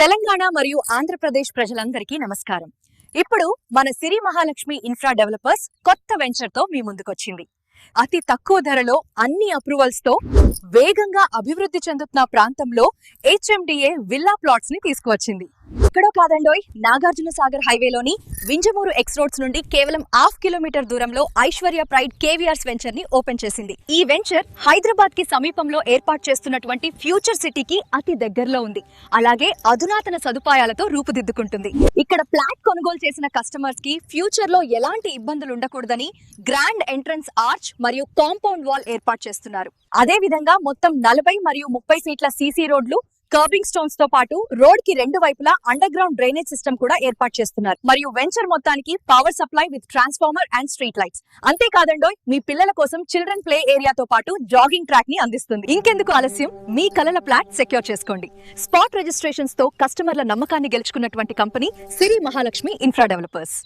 తెలంగాణ మరియు ఆంధ్రప్రదేశ్ ప్రజలందరికీ నమస్కారం. ఇప్పుడు మన సిరి మహాలక్ష్మి ఇన్ఫ్రా డెవలపర్స్ కొత్త వెంచర్ తో మీ ముందుకొచ్చింది. అతి తక్కువ ధరలో అన్ని అప్రూవల్స్ తో వేగంగా అభివృద్ధి చెందుతున్న ప్రాంతంలో HMDA విల్లా ప్లాట్స్ ని తీసుకువచ్చింది. ఇక్కడో కాదండోయ్, నాగార్జున సాగర్ హైవేలోని వింజమూరు ఎక్స్ రోడ్స్ నుండి కేవలం ½ కిలోమీటర్ దూరంలో ఐశ్వర్య ప్రైడ్ కేవీఆర్స్ వెంచర్ ని ఓపెన్ చేసింది. ఈ వెంచర్ హైదరాబాద్ కి సమీపంలో ఏర్పాటు చేస్తున్నటువంటి ఫ్యూచర్ సిటీకి అతి దగ్గరలో ఉంది. అలాగే అధునాతన సదుపాయాలతో రూపుదిద్దుకుంటుంది. ఇక్కడ ఫ్లాట్ కొనుగోలు చేసిన కస్టమర్స్ కి ఫ్యూచర్ లో ఎలాంటి ఇబ్బందులు ఉండకూడదని గ్రాండ్ ఎంట్రన్స్ ఆర్చ్ మరియు కాంపౌండ్ వాల్ ఏర్పాటు చేస్తున్నారు. అదే విధంగా మొత్తం 40 మరియు 30 ఫీట్ల సీసీ రోడ్లు, కర్బింగ్ స్టోన్స్ తో పాటు రోడ్ కి రెండు వైపులా అండర్ గ్రౌండ్ డ్రైనేజ్ సిస్టమ్ కూడా ఏర్పాటు చేస్తున్నారు. మరియు వెంచర్ మొత్తానికి power supply with transformer and street lights. అంతేకాదండోయ్, మీ పిల్లల కోసం చిల్డ్రన్ ప్లే ఏరియాతో పాటు జాగింగ్ ట్రాక్ ని అందిస్తుంది. ఇంకెందుకు ఆలస్యం, మీ కలల ఫ్లాట్ సెక్యూర్ చేసుకోండి. స్పాట్ రిజిస్ట్రేషన్స్ తో కస్టమర్ల నమ్మకాన్ని గెలుచుకున్నటువంటి కంపెనీ సిరి మహాలక్ష్మి ఇన్ఫ్రా డెవలపర్స్.